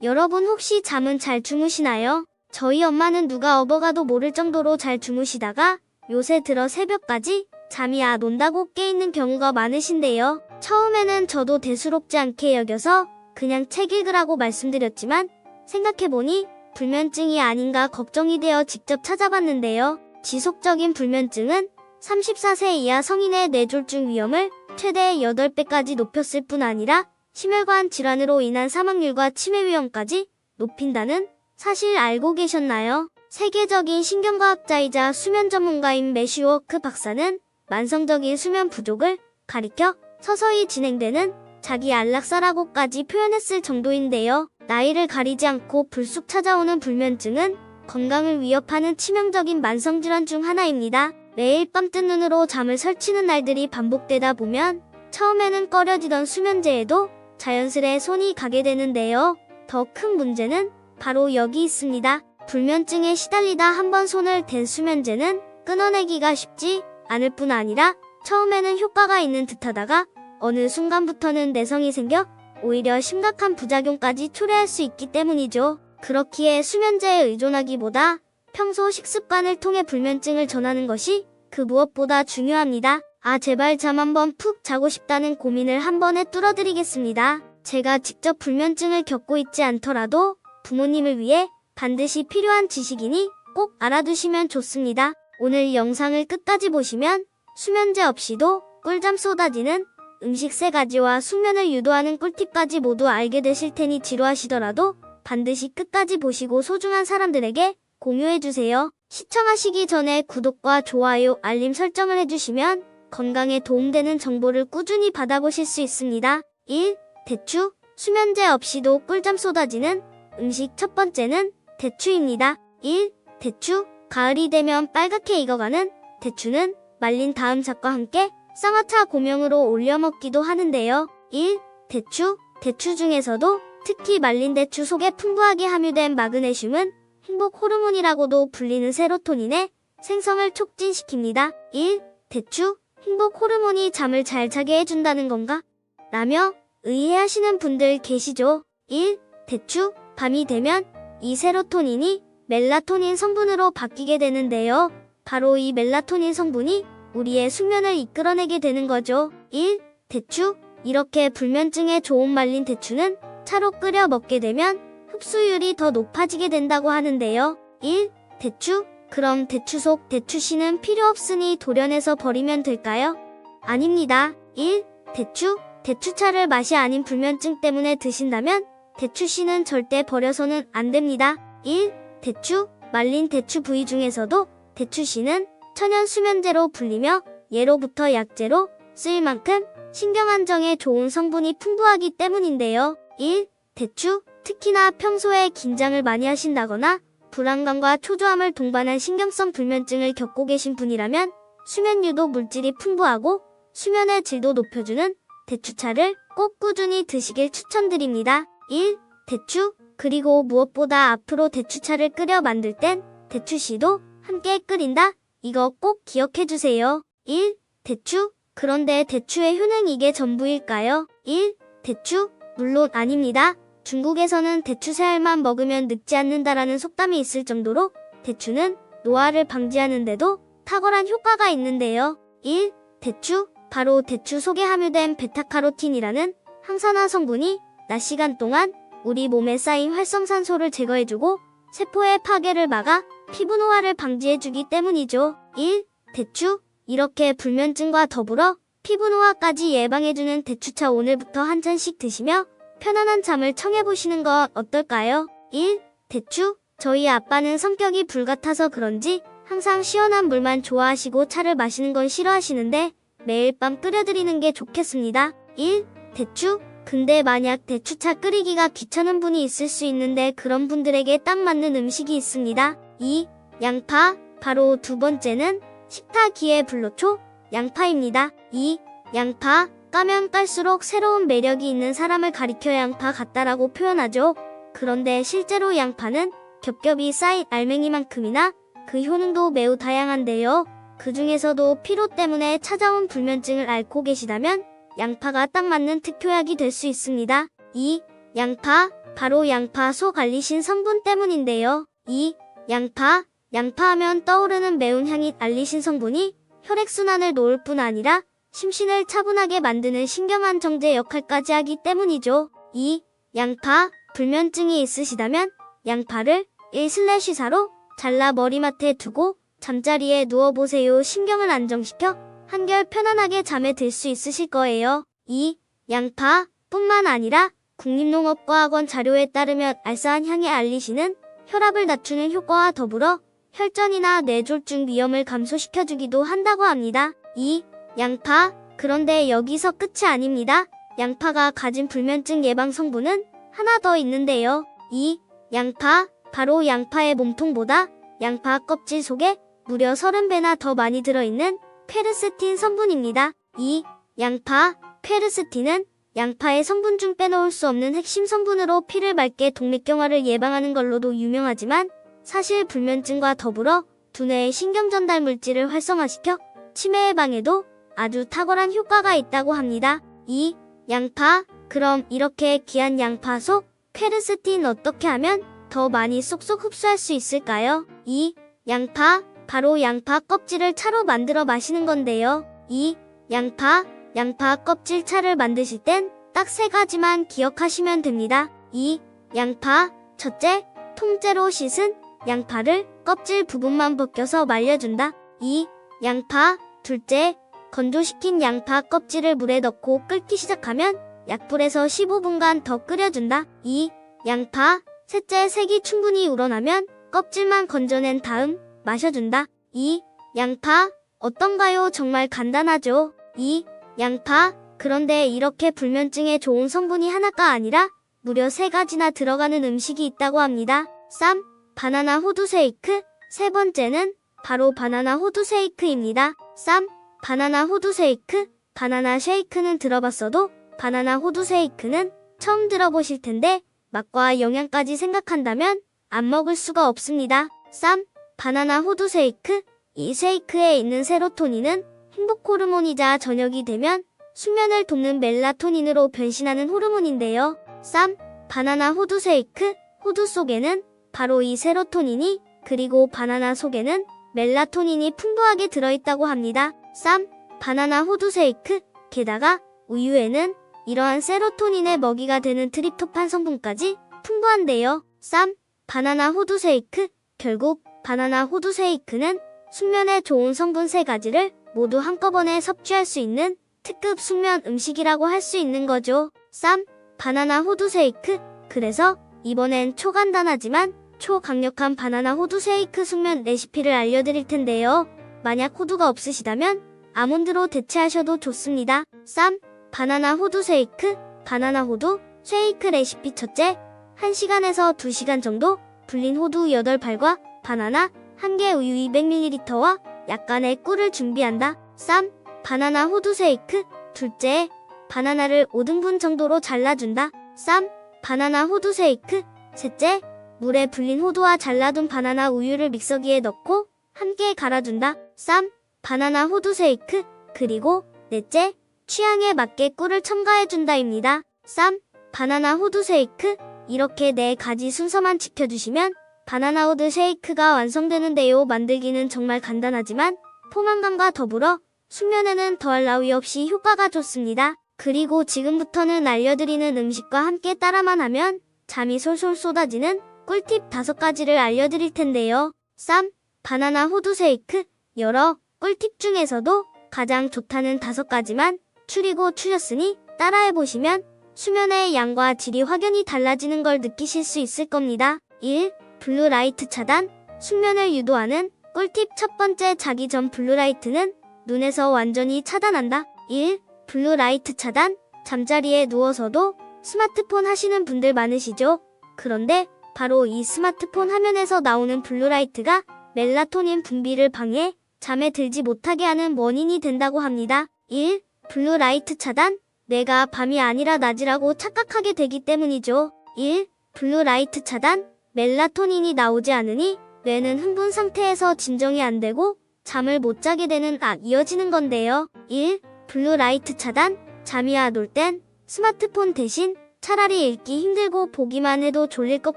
여러분 혹시 잠은 잘 주무시나요? 저희 엄마는 누가 업어가도 모를 정도로 잘 주무시다가 요새 들어 새벽까지 잠이 안 온다고 깨있는 경우가 많으신데요. 처음에는 저도 대수롭지 않게 여겨서 그냥 책 읽으라고 말씀드렸지만 생각해보니 불면증이 아닌가 걱정이 되어 직접 찾아봤는데요. 지속적인 불면증은 34세 이하 성인의 뇌졸중 위험을 최대 8배까지 높였을 뿐 아니라 심혈관 질환으로 인한 사망률과 치매 위험까지 높인다는 사실 알고 계셨나요? 세계적인 신경과학자이자 수면 전문가인 매슈 워크 박사는 만성적인 수면 부족을 가리켜 서서히 진행되는 자기 안락사라고까지 표현했을 정도인데요. 나이를 가리지 않고 불쑥 찾아오는 불면증은 건강을 위협하는 치명적인 만성질환 중 하나입니다. 매일 밤 뜬 눈으로 잠을 설치는 날들이 반복되다 보면 처음에는 꺼려지던 수면제에도 자연스레 손이 가게 되는데요. 더 큰 문제는 바로 여기 있습니다. 불면증에 시달리다 한번 손을 댄 수면제는 끊어내기가 쉽지 않을 뿐 아니라 처음에는 효과가 있는 듯하다가 어느 순간부터는 내성이 생겨 오히려 심각한 부작용까지 초래할 수 있기 때문이죠. 그렇기에 수면제에 의존하기보다 평소 식습관을 통해 불면증을 전하는 것이 그 무엇보다 중요합니다. 제발 잠 한번 푹 자고 싶다는 고민을 한 번에 뚫어드리겠습니다. 제가 직접 불면증을 겪고 있지 않더라도 부모님을 위해 반드시 필요한 지식이니 꼭 알아두시면 좋습니다. 오늘 영상을 끝까지 보시면 수면제 없이도 꿀잠 쏟아지는 음식 3가지와 숙면을 유도하는 꿀팁까지 모두 알게 되실 테니 지루하시더라도 반드시 끝까지 보시고 소중한 사람들에게 공유해주세요. 시청하시기 전에 구독과 좋아요, 알림 설정을 해주시면 건강에 도움되는 정보를 꾸준히 받아보실 수 있습니다. 1. 대추. 수면제 없이도 꿀잠 쏟아지는 음식 첫 번째는 대추입니다. 1. 대추. 가을이 되면 빨갛게 익어가는 대추는 말린 다음 잣과 함께 쌍화차 고명으로 올려 먹기도 하는데요. 1. 대추. 대추 중에서도 특히 말린 대추 속에 풍부하게 함유된 마그네슘은 행복 호르몬이라고도 불리는 세로토닌의 생성을 촉진시킵니다. 1. 대추. 행복 호르몬이 잠을 잘 자게 해준다는 건가? 라며 의아해하시는 분들 계시죠? 1. 대추. 밤이 되면 이 세로토닌이 멜라토닌 성분으로 바뀌게 되는데요. 바로 이 멜라토닌 성분이 우리의 숙면을 이끌어내게 되는 거죠. 1. 대추. 이렇게 불면증에 좋은 말린 대추는 차로 끓여 먹게 되면 흡수율이 더 높아지게 된다고 하는데요. 1. 대추. 그럼 대추 속 대추씨는 필요 없으니 도련해서 버리면 될까요? 아닙니다. 1. 대추. 대추차를 맛이 아닌 불면증 때문에 드신다면 대추씨는 절대 버려서는 안 됩니다. 1. 대추. 말린 대추 부위 중에서도 대추씨는 천연 수면제로 불리며 예로부터 약재로 쓰일 만큼 신경 안정에 좋은 성분이 풍부하기 때문인데요. 1. 대추. 특히나 평소에 긴장을 많이 하신다거나 불안감과 초조함을 동반한 신경성 불면증을 겪고 계신 분이라면 수면 유도 물질이 풍부하고 수면의 질도 높여주는 대추차를 꼭 꾸준히 드시길 추천드립니다. 1. 대추. 그리고 무엇보다 앞으로 대추차를 끓여 만들 땐 대추씨도 함께 끓인다. 이거 꼭 기억해주세요. 1. 대추. 그런데 대추의 효능 이게 전부일까요? 1. 대추. 물론 아닙니다. 중국에서는 대추 3알만 먹으면 늙지 않는다라는 속담이 있을 정도로 대추는 노화를 방지하는데도 탁월한 효과가 있는데요. 1. 대추. 바로 대추 속에 함유된 베타카로틴이라는 항산화 성분이 낮 시간 동안 우리 몸에 쌓인 활성산소를 제거해주고 세포의 파괴를 막아 피부 노화를 방지해주기 때문이죠. 1. 대추. 이렇게 불면증과 더불어 피부 노화까지 예방해주는 대추차 오늘부터 한 잔씩 드시며 편안한 잠을 청해보시는 것 어떨까요? 1. 대추. 저희 아빠는 성격이 불같아서 그런지 항상 시원한 물만 좋아하시고 차를 마시는 건 싫어하시는데 매일 밤 끓여드리는 게 좋겠습니다. 1. 대추. 근데 만약 대추차 끓이기가 귀찮은 분이 있을 수 있는데 그런 분들에게 딱 맞는 음식이 있습니다. 2. 양파. 바로 두 번째는 식탁위의 불로초 양파입니다. 2. 양파. 까면 깔수록 새로운 매력이 있는 사람을 가리켜 양파 같다라고 표현하죠. 그런데 실제로 양파는 겹겹이 쌓인 알맹이만큼이나 그 효능도 매우 다양한데요. 그 중에서도 피로 때문에 찾아온 불면증을 앓고 계시다면 양파가 딱 맞는 특효약이 될 수 있습니다. 2. 양파. 바로 양파, 속 알리신 성분 때문인데요. 2. 양파. 양파하면 떠오르는 매운 향이 알리신 성분이 혈액순환을 놓을 뿐 아니라 심신을 차분하게 만드는 신경안정제 역할까지 하기 때문이죠. 2. 양파. 불면증이 있으시다면 양파를 1/4로 잘라 머리맡에 두고 잠자리에 누워보세요. 신경을 안정시켜 한결 편안하게 잠에 들 수 있으실 거예요. 2. 양파 뿐만 아니라 국립농업과학원 자료에 따르면 알싸한 향에 알리시는 혈압을 낮추는 효과와 더불어 혈전이나 뇌졸중 위험을 감소시켜주기도 한다고 합니다. 2. 양파. 그런데 여기서 끝이 아닙니다. 양파가 가진 불면증 예방 성분은 하나 더 있는데요. 2. 양파. 바로 양파의 몸통보다 양파 껍질 속에 무려 30배나 더 많이 들어있는 퀘르세틴 성분입니다. 2. 양파. 퀘르세틴은 양파의 성분 중 빼놓을 수 없는 핵심 성분으로 피를 맑게 동맥경화를 예방하는 걸로도 유명하지만 사실 불면증과 더불어 두뇌의 신경전달 물질을 활성화시켜 치매 예방에도 아주 탁월한 효과가 있다고 합니다. 2. 양파. 그럼 이렇게 귀한 양파 속 퀘르세틴 어떻게 하면 더 많이 쏙쏙 흡수할 수 있을까요? 2. 양파. 바로 양파 껍질을 차로 만들어 마시는 건데요. 2. 양파. 양파 껍질 차를 만드실 땐 딱 3가지만 기억하시면 됩니다. 2. 양파. 첫째, 통째로 씻은 양파를 껍질 부분만 벗겨서 말려준다. 2. 양파. 둘째, 건조시킨 양파 껍질을 물에 넣고 끓기 시작하면 약불에서 15분간 더 끓여준다. 2. 양파. 셋째, 색이 충분히 우러나면 껍질만 건져낸 다음 마셔준다. 2. 양파. 어떤가요? 정말 간단하죠? 2. 양파. 그런데 이렇게 불면증에 좋은 성분이 하나가 아니라 무려 3가지나 들어가는 음식이 있다고 합니다. 3. 바나나 호두 쉐이크. 세 번째는 바로 바나나 호두 쉐이크입니다. 3. 바나나 호두 쉐이크. 바나나 쉐이크는 들어봤어도 바나나 호두 쉐이크는 처음 들어보실 텐데 맛과 영양까지 생각한다면 안 먹을 수가 없습니다. 3. 바나나 호두 쉐이크. 이 쉐이크에 있는 세로토닌은 행복 호르몬이자 저녁이 되면 수면을 돕는 멜라토닌으로 변신하는 호르몬인데요. 3. 바나나 호두 쉐이크. 호두 속에는 바로 이 세로토닌이 그리고 바나나 속에는 멜라토닌이 풍부하게 들어있다고 합니다. 3. 바나나 호두 쉐이크. 게다가 우유에는 이러한 세로토닌의 먹이가 되는 트립토판 성분까지 풍부한데요. 3. 바나나 호두 쉐이크. 결국 바나나 호두 쉐이크는 숙면에 좋은 성분 3가지를 모두 한꺼번에 섭취할 수 있는 특급 숙면 음식이라고 할 수 있는 거죠. 3. 바나나 호두 쉐이크. 그래서 이번엔 초간단하지만 초강력한 바나나 호두 쉐이크 숙면 레시피를 알려드릴 텐데요. 만약 호두가 없으시다면 아몬드로 대체하셔도 좋습니다. 3. 바나나 호두 쉐이크. 바나나 호두 쉐이크 레시피. 첫째, 1시간에서 2시간 정도 불린 호두 8발과 바나나 1개, 우유 200ml와 약간의 꿀을 준비한다. 3. 바나나 호두 쉐이크. 둘째, 바나나를 5등분 정도로 잘라준다. 3. 바나나 호두 쉐이크. 셋째, 물에 불린 호두와 잘라둔 바나나 우유를 믹서기에 넣고 함께 갈아준다. 3. 바나나 호두 쉐이크. 그리고 넷째, 취향에 맞게 꿀을 첨가해준다입니다. 3. 바나나 호두 쉐이크. 이렇게 4가지 순서만 지켜주시면 바나나 호두 쉐이크가 완성되는데요. 만들기는 정말 간단하지만 포만감과 더불어 숙면에는 더할 나위 없이 효과가 좋습니다. 그리고 지금부터는 알려드리는 음식과 함께 따라만 하면 잠이 솔솔 쏟아지는 꿀팁 5가지를 알려드릴 텐데요. 3. 바나나 호두 쉐이크. 여러 꿀팁 중에서도 가장 좋다는 5가지만 추리고 추렸으니 따라해보시면 수면의 양과 질이 확연히 달라지는 걸 느끼실 수 있을 겁니다. 1. 블루라이트 차단. 숙면을 유도하는 꿀팁. 첫 번째, 자기 전 블루라이트는 눈에서 완전히 차단한다. 1. 블루라이트 차단. 잠자리에 누워서도 스마트폰 하시는 분들 많으시죠? 그런데 바로 이 스마트폰 화면에서 나오는 블루라이트가 멜라토닌 분비를 방해, 잠에 들지 못하게 하는 원인이 된다고 합니다. 1. 블루라이트 차단. 뇌가 밤이 아니라 낮이라고 착각하게 되기 때문이죠. 1. 블루라이트 차단. 멜라토닌이 나오지 않으니 뇌는 흥분 상태에서 진정이 안 되고 잠을 못 자게 되는 이어지는 건데요. 1. 블루라이트 차단. 잠이 안 올 땐 스마트폰 대신 차라리 읽기 힘들고 보기만 해도 졸릴 것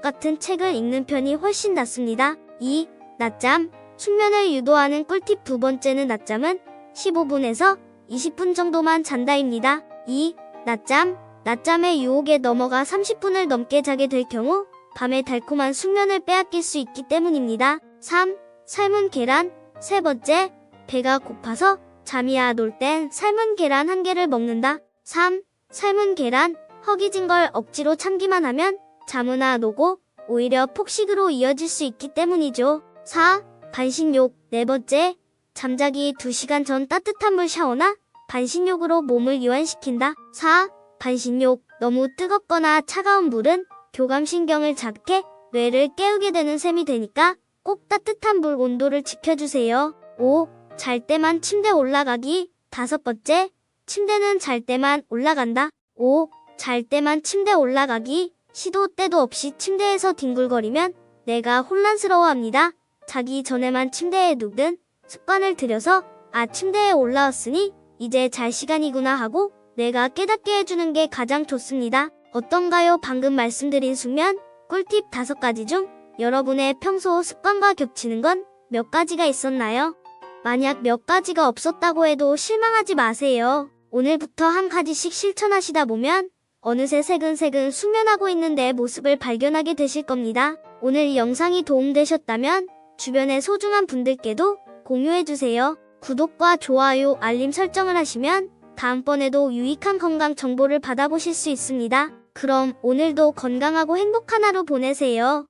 같은 책을 읽는 편이 훨씬 낫습니다. 2. 낮잠. 숙면을 유도하는 꿀팁 두 번째는 낮잠은 15분에서 20분 정도만 잔다입니다. 2. 낮잠. 낮잠의 유혹에 넘어가 30분을 넘게 자게 될 경우 밤에 달콤한 숙면을 빼앗길 수 있기 때문입니다. 3. 삶은 계란. 세 번째, 배가 고파서 잠이 안 올 땐 삶은 계란 한 개를 먹는다. 3. 삶은 계란. 허기진 걸 억지로 참기만 하면 잠은 안 오고 오히려 폭식으로 이어질 수 있기 때문이죠. 4. 반신욕. 네 번째, 잠자기 2시간 전 따뜻한 물 샤워나 반신욕으로 몸을 이완시킨다. 4. 반신욕. 너무 뜨겁거나 차가운 물은 교감신경을 자극해 뇌를 깨우게 되는 셈이 되니까 꼭 따뜻한 물 온도를 지켜주세요. 5. 잘 때만 침대 올라가기. 다섯 번째, 침대는 잘 때만 올라간다. 5. 잘 때만 침대 올라가기. 시도 때도 없이 침대에서 뒹굴거리면 뇌가 혼란스러워합니다. 자기 전에만 침대에 눕는 습관을 들여서 침대에 올라왔으니 이제 잘 시간이구나 하고 뇌가 깨닫게 해주는 게 가장 좋습니다. 어떤가요? 방금 말씀드린 숙면 꿀팁 5가지 중 여러분의 평소 습관과 겹치는 건 몇 가지가 있었나요? 만약 몇 가지가 없었다고 해도 실망하지 마세요. 오늘부터 한 가지씩 실천하시다 보면 어느새 새근새근 숙면하고 있는 내 모습을 발견하게 되실 겁니다. 오늘 이 영상이 도움되셨다면 주변의 소중한 분들께도 공유해주세요. 구독과 좋아요, 알림 설정을 하시면 다음번에도 유익한 건강 정보를 받아보실 수 있습니다. 그럼 오늘도 건강하고 행복한 하루 보내세요.